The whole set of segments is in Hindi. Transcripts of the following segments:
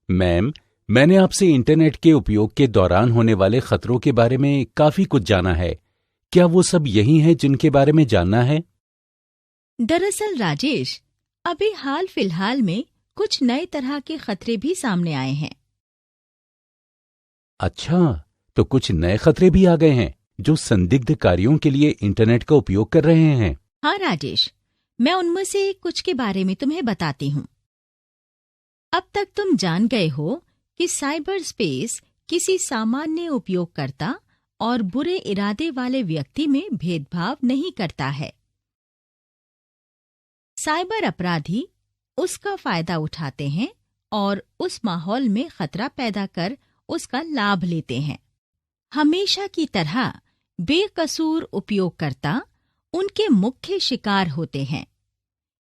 मैम, मैंने आपसे इंटरनेट के उपयोग के दौरान होने वाले खतरों के बारे में काफी कुछ जाना है। क्या वो सब यही हैं जिनके बारे में जानना है? दरअसल राजेश, अभी हाल फिलहाल में कुछ नए तरह के खतरे भी सामने आए हैं। अच्छा, तो कुछ नए खतरे भी आ गए हैं जो संदिग्ध कार्यों के लिए इंटरनेट का उपयोग कर रहे हैं। हाँ राजेश, मैं उनमें से कुछ के बारे में तुम्हें बताती हूँ। अब तक तुम जान गए हो कि साइबर स्पेस किसी सामान्य उपयोगकर्ता और बुरे इरादे वाले व्यक्ति में भेदभाव नहीं करता है। साइबर अपराधी उसका फायदा उठाते हैं और उस माहौल में खतरा पैदा कर उसका लाभ लेते हैं। हमेशा की तरह बेकसूर उपयोगकर्ता उनके मुख्य शिकार होते हैं।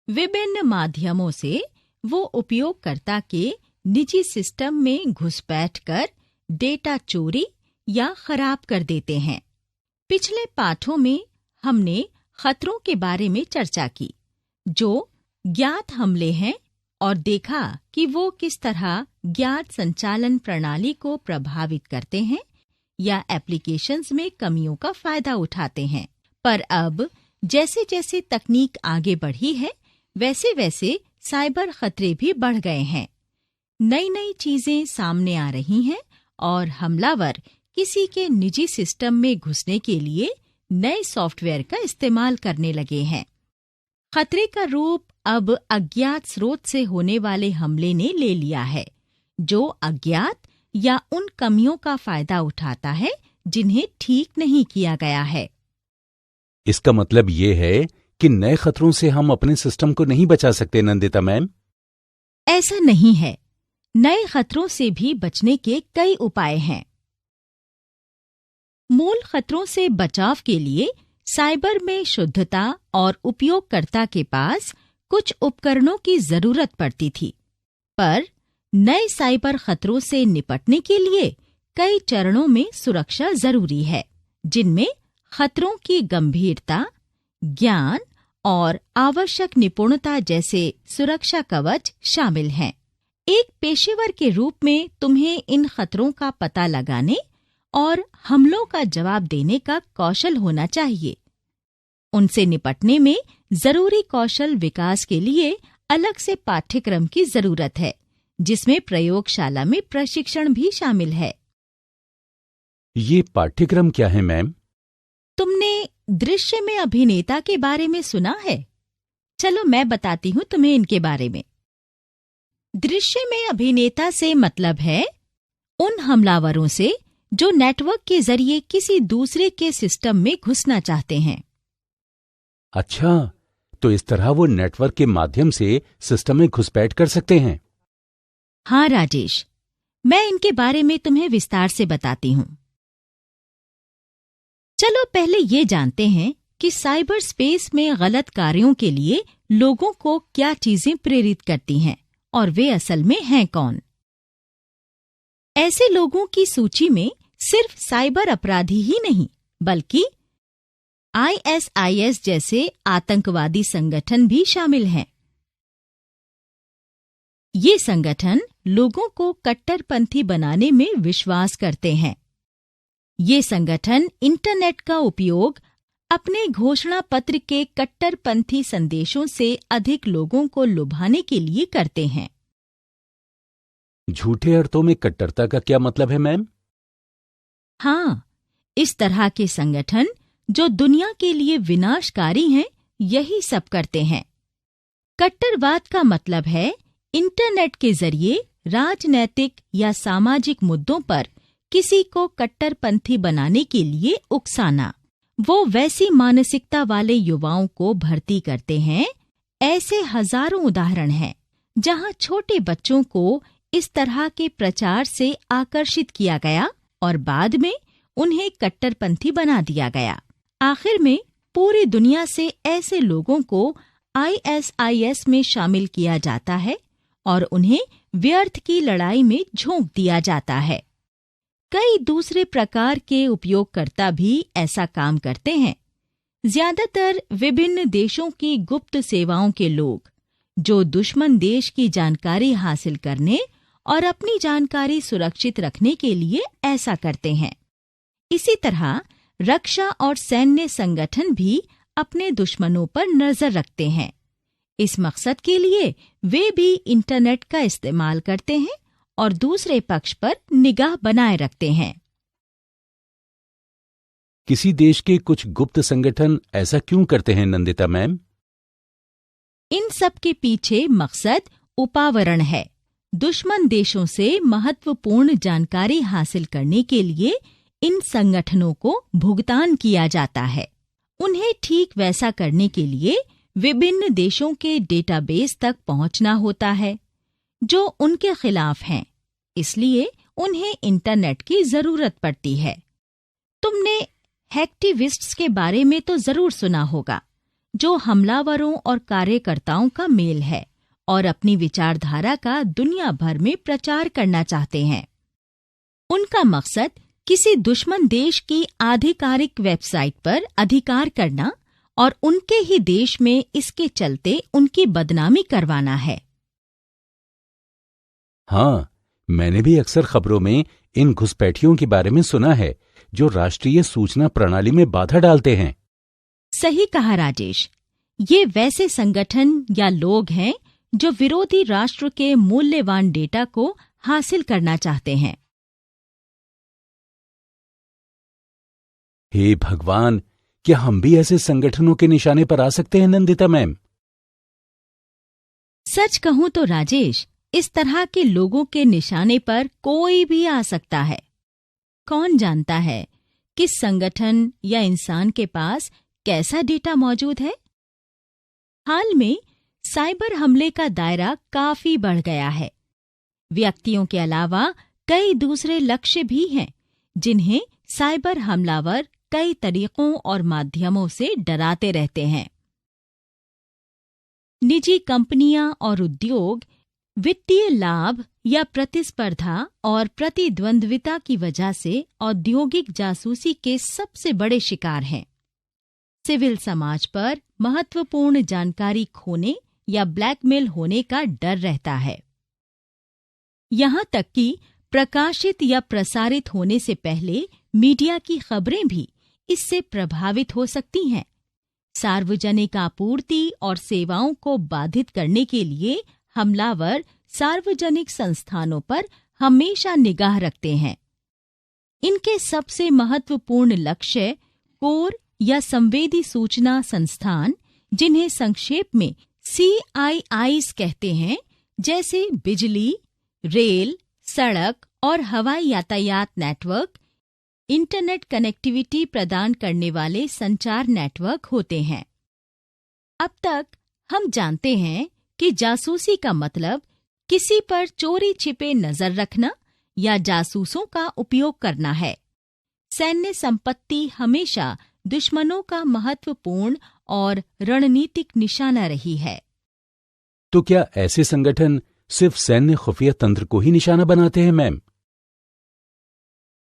विभिन्न माध्यमों से वो उपयोगकर्ता के निजी सिस्टम में घुसपैठ कर डेटा चोरी या खराब कर देते हैं। पिछले पाठों में हमने खतरों के बारे में चर्चा की जो ज्ञात हमले हैं और देखा कि वो किस तरह ज्ञात संचालन प्रणाली को प्रभावित करते हैं या एप्लीकेशंस में कमियों का फायदा उठाते हैं। पर अब जैसे जैसे तकनीक आगे बढ़ी है, वैसे वैसे साइबर खतरे भी बढ़ गए हैं। नई नई चीजें सामने आ रही हैं और हमलावर किसी के निजी सिस्टम में घुसने के लिए नए सॉफ्टवेयर का इस्तेमाल करने लगे हैं। खतरे का रूप अब अज्ञात स्रोत से होने वाले हमले ने ले लिया है, जो अज्ञात या उन कमियों का फायदा उठाता है जिन्हें ठीक नहीं किया गया है। इसका मतलब ये है कि नए खतरों से हम अपने सिस्टम को नहीं बचा सकते नंदिता मैम? ऐसा नहीं है। नए खतरों से भी बचने के कई उपाय हैं। मूल खतरों से बचाव के लिए साइबर में शुद्धता और उपयोगकर्ता के पास कुछ उपकरणों की जरूरत पड़ती थी। पर नए साइबर खतरों से निपटने के लिए कई चरणों में सुरक्षा जरूरी है, जिनमें खतरों की गंभीरता, ज्ञान और आवश्यक निपुणता जैसे सुरक्षा कवच शामिल हैं। एक पेशेवर के रूप में तुम्हें इन खतरों का पता लगाने और हमलों का जवाब देने का कौशल होना चाहिए। उनसे निपटने में जरूरी कौशल विकास के लिए अलग से पाठ्यक्रम की जरूरत है, जिसमें प्रयोगशाला में प्रशिक्षण भी शामिल है। ये पाठ्यक्रम क्या है मैम? तुमने दृश्य में अभिनेता के बारे में सुना है? चलो मैं बताती हूँ तुम्हें इनके बारे में। दृश्य में अभिनेता से मतलब है उन हमलावरों से जो नेटवर्क के जरिए किसी दूसरे के सिस्टम में घुसना चाहते हैं। अच्छा, तो इस तरह वो नेटवर्क के माध्यम से सिस्टम में घुसपैठ कर सकते हैं। हाँ राजेश, मैं इनके बारे में तुम्हें विस्तार से बताती हूँ। चलो पहले ये जानते हैं कि साइबर स्पेस में गलत कार्यों के लिए लोगों को क्या चीजें प्रेरित करती हैं और वे असल में हैं कौन। ऐसे लोगों की सूची में सिर्फ साइबर अपराधी ही नहीं, बल्कि ISIS जैसे आतंकवादी संगठन भी शामिल हैं। ये संगठन लोगों को कट्टरपंथी बनाने में विश्वास करते हैं। ये संगठन इंटरनेट का उपयोग अपने घोषणा पत्र के कट्टरपंथी संदेशों से अधिक लोगों को लुभाने के लिए करते हैं। झूठे अर्थों में कट्टरता का क्या मतलब है मैम? हाँ, इस तरह के संगठन जो दुनिया के लिए विनाशकारी हैं, यही सब करते हैं। कट्टरवाद का मतलब है इंटरनेट के जरिए राजनैतिक या सामाजिक मुद्दों पर किसी को कट्टरपंथी बनाने के लिए उकसाना। वो वैसी मानसिकता वाले युवाओं को भर्ती करते हैं। ऐसे हजारों उदाहरण हैं जहां छोटे बच्चों को इस तरह के प्रचार से आकर्षित किया गया और बाद में उन्हें कट्टरपंथी बना दिया गया। आखिर में पूरी दुनिया से ऐसे लोगों को ISIS में शामिल किया जाता है और उन्हें व्यर्थ की लड़ाई में झोंक दिया जाता है। कई दूसरे प्रकार के उपयोगकर्ता भी ऐसा काम करते हैं। ज्यादातर विभिन्न देशों की गुप्त सेवाओं के लोग जो दुश्मन देश की जानकारी हासिल करने और अपनी जानकारी सुरक्षित रखने के लिए ऐसा करते हैं। इसी तरह रक्षा और सैन्य संगठन भी अपने दुश्मनों पर नजर रखते हैं। इस मकसद के लिए वे भी इंटरनेट का इस्तेमाल करते हैं और दूसरे पक्ष पर निगाह बनाए रखते हैं। किसी देश के कुछ गुप्त संगठन ऐसा क्यों करते हैं नंदिता मैम? इन सब के पीछे मकसद उपावरण है। दुश्मन देशों से महत्वपूर्ण जानकारी हासिल करने के लिए इन संगठनों को भुगतान किया जाता है। उन्हें ठीक वैसा करने के लिए विभिन्न देशों के डेटाबेस तक पहुंचना होता है जो उनके खिलाफ हैं। इसलिए उन्हें इंटरनेट की जरूरत पड़ती है। तुमने हैक्टिविस्ट्स के बारे में तो जरूर सुना होगा, जो हमलावरों और कार्यकर्ताओं का मेल है और अपनी विचारधारा का दुनिया भर में प्रचार करना चाहते हैं। उनका मकसद किसी दुश्मन देश की आधिकारिक वेबसाइट पर अधिकार करना और उनके ही देश में इसके चलते उनकी बदनामी करवाना है। हाँ, मैंने भी अक्सर खबरों में इन घुसपैठियों के बारे में सुना है जो राष्ट्रीय सूचना प्रणाली में बाधा डालते हैं। सही कहा राजेश। ये वैसे संगठन या लोग हैं जो विरोधी राष्ट्र के मूल्यवान डेटा को हासिल करना चाहते हैं। हे भगवान, क्या हम भी ऐसे संगठनों के निशाने पर आ सकते हैं नंदिता मैम? सच कहूं तो राजेश, इस तरह के लोगों के निशाने पर कोई भी आ सकता है। कौन जानता है किस संगठन या इंसान के पास कैसा डेटा मौजूद है। हाल में साइबर हमले का दायरा काफी बढ़ गया है। व्यक्तियों के अलावा कई दूसरे लक्ष्य भी हैं जिन्हें साइबर हमलावर कई तरीकों और माध्यमों से डराते रहते हैं। निजी कंपनियां और उद्योग वित्तीय लाभ या प्रतिस्पर्धा और प्रतिद्वंद्विता की वजह से औद्योगिक जासूसी के सबसे बड़े शिकार हैं। सिविल समाज पर महत्वपूर्ण जानकारी खोने या ब्लैकमेल होने का डर रहता है। यहाँ तक कि प्रकाशित या प्रसारित होने से पहले मीडिया की खबरें भी इससे प्रभावित हो सकती हैं। सार्वजनिक आपूर्ति और सेवाओं को बाधित करने के लिए हमलावर सार्वजनिक संस्थानों पर हमेशा निगाह रखते हैं। इनके सबसे महत्वपूर्ण लक्ष्य कोर या संवेदी सूचना संस्थान, जिन्हें संक्षेप में CIIs कहते हैं, जैसे बिजली, रेल, सड़क और हवाई यातायात नेटवर्क, इंटरनेट कनेक्टिविटी प्रदान करने वाले संचार नेटवर्क होते हैं। अब तक हम जानते हैं कि जासूसी का मतलब किसी पर चोरी छिपे नजर रखना या जासूसों का उपयोग करना है। सैन्य संपत्ति हमेशा दुश्मनों का महत्वपूर्ण और रणनीतिक निशाना रही है। तो क्या ऐसे संगठन सिर्फ सैन्य खुफिया तंत्र को ही निशाना बनाते हैं मैम?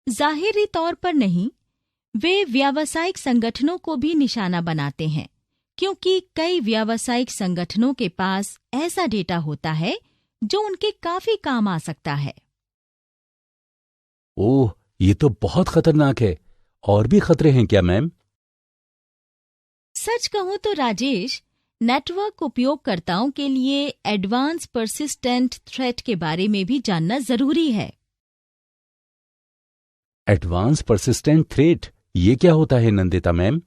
जाहिरी तौर पर नहीं, वे व्यावसायिक संगठनों को भी निशाना बनाते हैं, क्योंकि कई व्यावसायिक संगठनों के पास ऐसा डेटा होता है जो उनके काफी काम आ सकता है। ओह, ये तो बहुत खतरनाक है। और भी खतरे हैं क्या मैम? सच कहूं तो राजेश, नेटवर्क उपयोगकर्ताओं के लिए एडवांस परसिस्टेंट थ्रेट के बारे में भी जानना जरूरी है। एडवांस परसिस्टेंट थ्रेट, ये क्या होता है Nandita ma'am?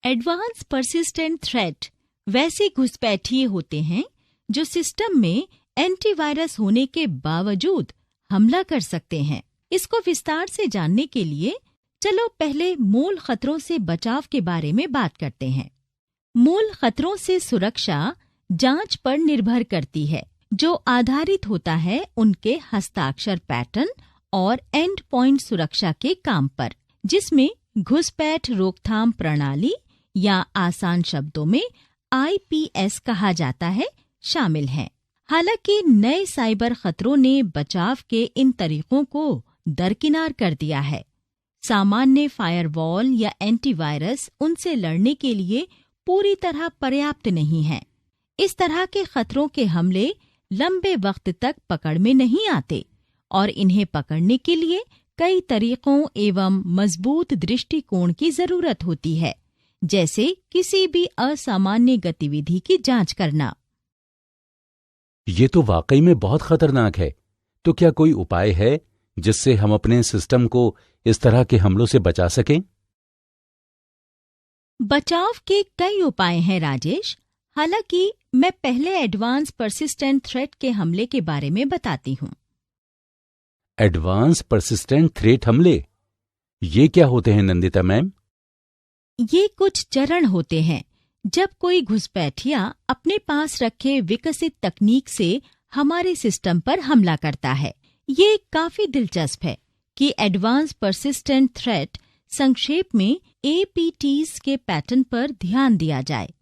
Advance persistent threat वैसे घुसपैठिए होते हैं जो सिस्टम में एंटीवायरस होने के बावजूद हमला कर सकते हैं। इसको विस्तार से जानने के लिए चलो पहले मूल खतरों से बचाव के बारे में बात करते हैं। मूल खतरों से सुरक्षा जांच पर निर्भर करती है, जो आधारित होता है उनके हस्ताक्षर पैटर्न और एंड पॉइंट सुरक्षा के काम पर, जिसमें घुसपैठ रोकथाम प्रणाली या आसान शब्दों में IPS कहा जाता है शामिल हैं। हालांकि नए साइबर खतरों ने बचाव के इन तरीकों को दरकिनार कर दिया है। सामान्य फायरवॉल या एंटीवायरस उनसे लड़ने के लिए पूरी तरह पर्याप्त नहीं है। इस तरह के खतरों के हमले लंबे वक्त तक पकड़ में नहीं आते और इन्हें पकड़ने के लिए कई तरीकों एवं मजबूत दृष्टिकोण की जरूरत होती है, जैसे किसी भी असामान्य गतिविधि की जांच करना। ये तो वाकई में बहुत खतरनाक है। तो क्या कोई उपाय है जिससे हम अपने सिस्टम को इस तरह के हमलों से बचा सकें? बचाव के कई उपाय हैं राजेश। हालांकि मैं पहले एडवांस परसिस्टेंट थ्रेट के हमले के बारे में बताती हूँ। एडवांस परसिस्टेंट थ्रेट हमले, ये क्या होते हैं नंदिता मैम? ये कुछ चरण होते हैं जब कोई घुसपैठिया अपने पास रखे विकसित तकनीक से हमारे सिस्टम पर हमला करता है। ये काफी दिलचस्प है कि एडवांस परसिस्टेंट थ्रेट संक्षेप में APTs के पैटर्न पर ध्यान दिया जाए।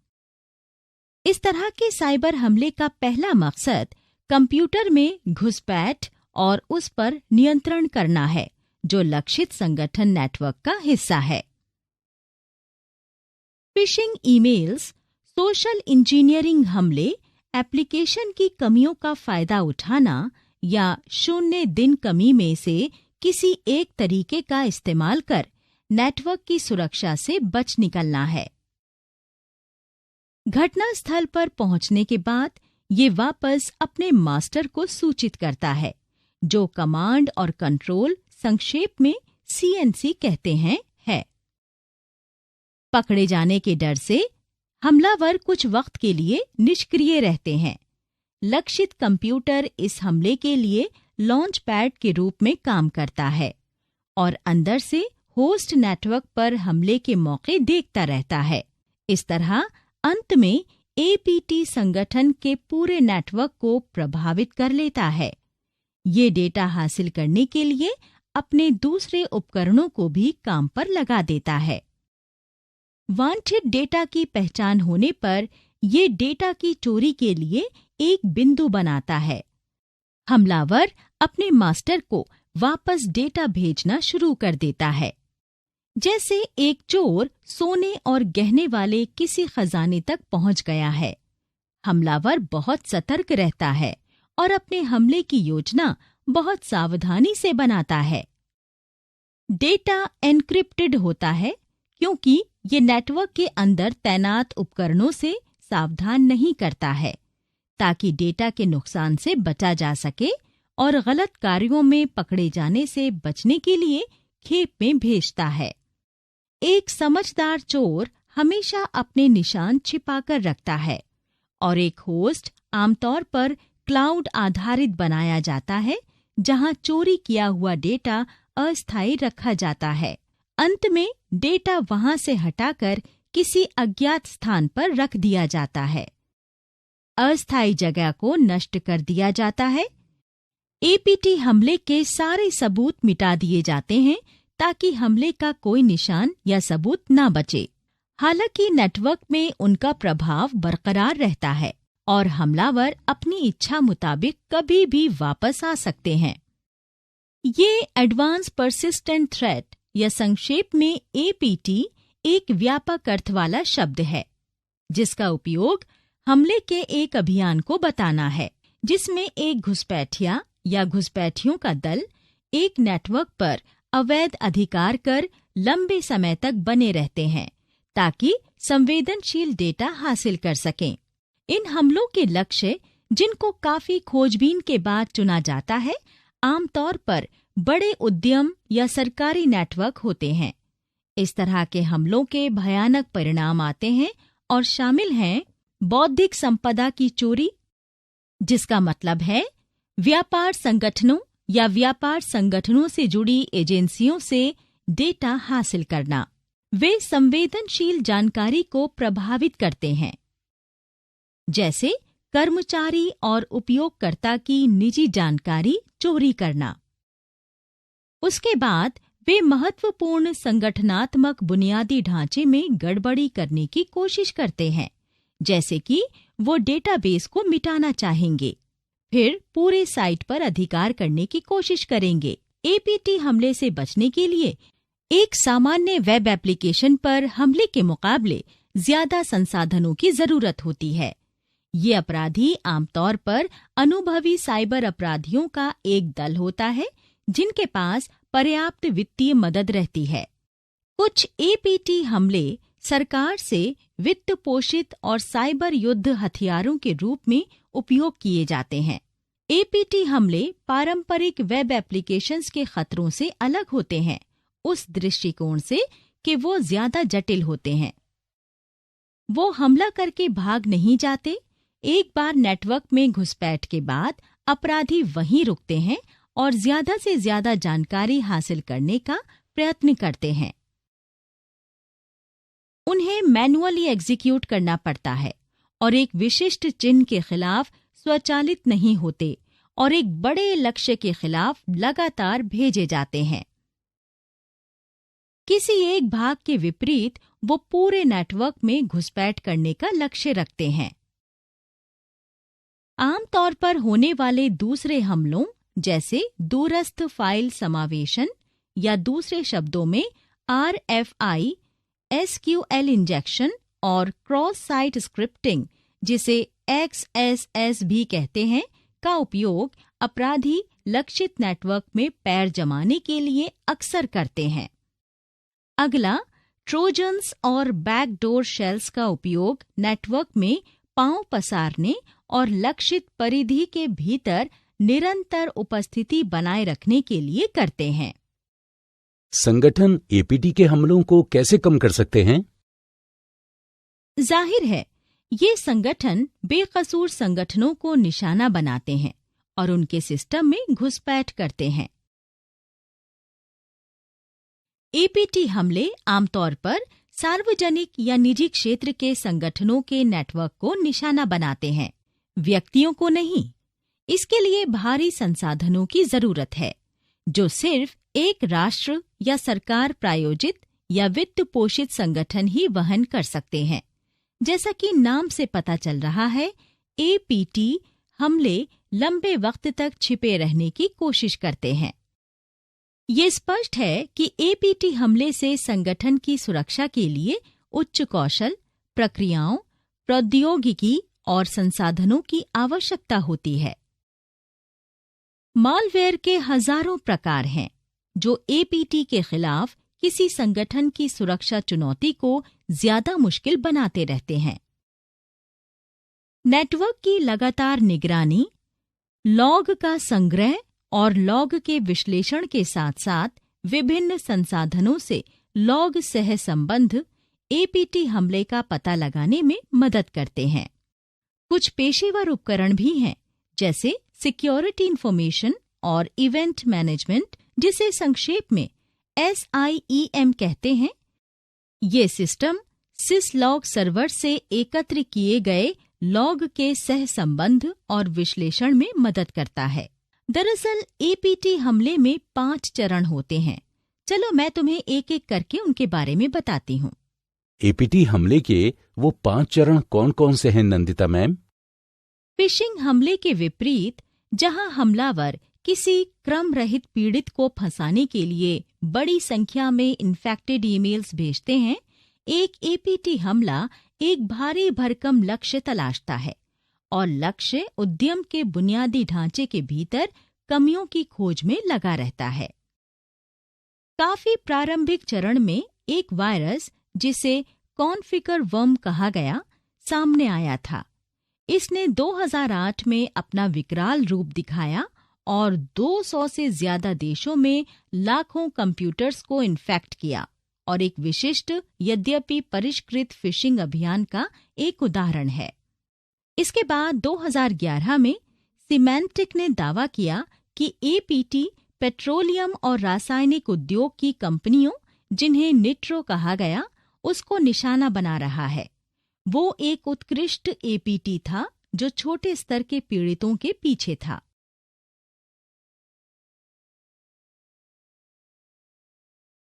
इस तरह के साइबर हमले का पहला मकसद कंप्यूटर में घुसपैठ और उस पर नियंत्रण करना है, जो लक्षित संगठन नेटवर्क का हिस्सा है। फिशिंग ईमेल्स, सोशल इंजीनियरिंग हमले, एप्लीकेशन की कमियों का फायदा उठाना या 0 दिन कमी में से किसी एक तरीके का इस्तेमाल कर नेटवर्क की सुरक्षा से बच निकलना है। घटना स्थल पर पहुंचने के बाद ये वापस अपने मास्टर को सूचित करता है, जो कमांड और कंट्रोल संक्षेप में CNC कहते हैं, है। पकड़े जाने के डर से हमलावर कुछ वक्त के लिए निष्क्रिय रहते हैं। लक्षित कंप्यूटर इस हमले के लिए लॉन्च पैड के रूप में काम करता है और अंदर से होस्ट नेटवर्क पर हमले के मौके देखता रहता है। इस तरह अंत में APT संगठन के पूरे नेटवर्क को प्रभावित कर लेता है। ये डेटा हासिल करने के लिए अपने दूसरे उपकरणों को भी काम पर लगा देता है। वांछित डेटा की पहचान होने पर ये डेटा की चोरी के लिए एक बिंदु बनाता है। हमलावर अपने मास्टर को वापस डेटा भेजना शुरू कर देता है। जैसे एक चोर सोने और गहने वाले किसी खजाने तक पहुंच गया है। हमलावर बहुत सतर्क रहता है और अपने हमले की योजना बहुत सावधानी से बनाता है। डेटा एन्क्रिप्टेड होता है क्योंकि ये नेटवर्क के अंदर तैनात उपकरणों से सावधान नहीं करता है, ताकि डेटा के नुकसान से बचा जा सके और गलत कार्यों में पकड़े जाने से बचने के लिए खेप में भेजता है। एक समझदार चोर हमेशा अपने निशान छिपाकर रखता है और एक होस्ट आमतौर पर क्लाउड आधारित बनाया जाता है, जहां चोरी किया हुआ डेटा अस्थायी रखा जाता है। अंत में डेटा वहां से हटाकर किसी अज्ञात स्थान पर रख दिया जाता है। अस्थायी जगह को नष्ट कर दिया जाता है। APT हमले के सारे सबूत मिटा दिए जाते हैं ताकि हमले का कोई निशान या सबूत न बचे। हालांकि नेटवर्क में उनका प्रभाव बरकरार रहता है और हमलावर अपनी इच्छा मुताबिक कभी भी वापस आ सकते हैं। ये एडवांस परसिस्टेंट थ्रेट या संक्षेप में APT एक व्यापक अर्थ वाला शब्द है, जिसका उपयोग हमले के एक अभियान को बताना है, जिसमें एक घुसपैठिया या घुसपैठियों का दल एक नेटवर्क पर अवैध अधिकार कर लंबे समय तक बने रहते हैं ताकि संवेदनशील डेटा हासिल कर सकें। इन हमलों के लक्ष्य, जिनको काफी खोजबीन के बाद चुना जाता है, आमतौर पर बड़े उद्यम या सरकारी नेटवर्क होते हैं। इस तरह के हमलों के भयानक परिणाम आते हैं और शामिल हैं बौद्धिक संपदा की चोरी, जिसका मतलब है व्यापार संगठनों या व्यापार संगठनों से जुड़ी एजेंसियों से डेटा हासिल करना। वे संवेदनशील जानकारी को प्रभावित करते हैं, जैसे कर्मचारी और उपयोगकर्ता की निजी जानकारी चोरी करना। उसके बाद वे महत्वपूर्ण संगठनात्मक बुनियादी ढांचे में गड़बड़ी करने की कोशिश करते हैं, जैसे कि वो डेटाबेस को मिटाना चाहेंगे, फिर पूरे साइट पर अधिकार करने की कोशिश करेंगे। APT हमले से बचने के लिए एक सामान्य वेब एप्लीकेशन पर हमले के मुकाबले ज्यादा संसाधनों की जरूरत होती है। ये अपराधी आमतौर पर अनुभवी साइबर अपराधियों का एक दल होता है जिनके पास पर्याप्त वित्तीय मदद रहती है। कुछ एपीटी हमले सरकार से वित्त पोषित और साइबर युद्ध हथियारों के रूप में उपयोग किए जाते हैं। एपीटी हमले पारंपरिक वेब एप्लीकेशंस के खतरों से अलग होते हैं, उस दृष्टिकोण से कि वो ज्यादा जटिल होते हैं। वो हमला करके भाग नहीं जाते। एक बार नेटवर्क में घुसपैठ के बाद अपराधी वहीं रुकते हैं और ज्यादा से ज्यादा जानकारी हासिल करने का प्रयत्न करते हैं। उन्हें मैन्युअली एग्जीक्यूट करना पड़ता है और एक विशिष्ट चिन्ह के खिलाफ स्वचालित नहीं होते और एक बड़े लक्ष्य के खिलाफ लगातार भेजे जाते हैं। किसी एक भाग के विपरीत वो पूरे नेटवर्क में घुसपैठ करने का लक्ष्य रखते हैं। आमतौर पर होने वाले दूसरे हमलों जैसे दूरस्थ फाइल समावेशन या दूसरे शब्दों में RFI, SQL इंजेक्शन और क्रॉस साइट स्क्रिप्टिंग, जिसे XSS भी कहते हैं, का उपयोग अपराधी लक्षित नेटवर्क में पैर जमाने के लिए अक्सर करते हैं। अगला, ट्रोजन्स और बैकडोर शेल्स का उपयोग नेटवर्क में पांव पसारने और लक्षित परिधि के भीतर निरंतर उपस्थिति बनाए रखने के लिए करते हैं। संगठन एपीटी के हमलों को कैसे कम कर सकते हैं? जाहिर है, ये संगठन बेकसूर संगठनों को निशाना बनाते हैं और उनके सिस्टम में घुसपैठ करते हैं। एपीटी हमले आमतौर पर सार्वजनिक या निजी क्षेत्र के संगठनों के नेटवर्क को निशाना बनाते हैं, व्यक्तियों को नहीं। इसके लिए भारी संसाधनों की जरूरत है, जो सिर्फ एक राष्ट्र या सरकार प्रायोजित या वित्त पोषित संगठन ही वहन कर सकते हैं। जैसा कि नाम से पता चल रहा है, एपीटी हमले लंबे वक्त तक छिपे रहने की कोशिश करते हैं। ये स्पष्ट है कि एपीटी हमले से संगठन की सुरक्षा के लिए उच्च कौशल, प्रक्रियाओं, प्रौद्योगिकी और संसाधनों की आवश्यकता होती है। मालवेयर के हजारों प्रकार हैं, जो एपीटी के खिलाफ किसी संगठन की सुरक्षा चुनौती को ज्यादा मुश्किल बनाते रहते हैं। नेटवर्क की लगातार निगरानी, लॉग का संग्रह और लॉग के विश्लेषण के साथ साथ विभिन्न संसाधनों से लॉग सह संबंध एपीटी हमले का पता लगाने में मदद करते हैं। कुछ पेशेवर उपकरण भी हैं, जैसे सिक्योरिटी इंफॉर्मेशन और इवेंट मैनेजमेंट, जिसे संक्षेप में SIEM कहते हैं। ये सिस्टम सिसलॉग सर्वर से एकत्र किए गए लॉग के सह संबंध और विश्लेषण में मदद करता है। दरअसल एपीटी हमले में 5 चरण होते हैं। चलो मैं तुम्हें एक एक करके उनके बारे में बताती हूँ। एपीटी हमले के वो 5 चरण कौन कौन से हैं नंदिता मैम? फिशिंग हमले के विपरीत, जहां हमलावर किसी क्रम रहित पीड़ित को फंसाने के लिए बड़ी संख्या में इन्फेक्टेड ईमेल्स भेजते हैं, एक एपीटी हमला एक भारी भरकम लक्ष्य तलाशता है और लक्ष्य उद्यम के बुनियादी ढांचे के भीतर कमियों की खोज में लगा रहता है। काफी प्रारंभिक चरण में एक वायरस, जिसे कॉन्फिगर वर्म कहा गया, सामने आया था। इसने 2008 में अपना विकराल रूप दिखाया और 200 से ज्यादा देशों में लाखों कंप्यूटर्स को इन्फेक्ट किया और एक विशिष्ट यद्यपि परिष्कृत फिशिंग अभियान का एक उदाहरण है। इसके बाद 2011 में सिमेंटिक ने दावा किया कि एपीटी पेट्रोलियम और रासायनिक उद्योग की कंपनियों, जिन्हें निट्रो कहा गया, उसको निशाना बना रहा है। वो एक उत्कृष्ट एपीटी था जो छोटे स्तर के पीड़ितों के पीछे था।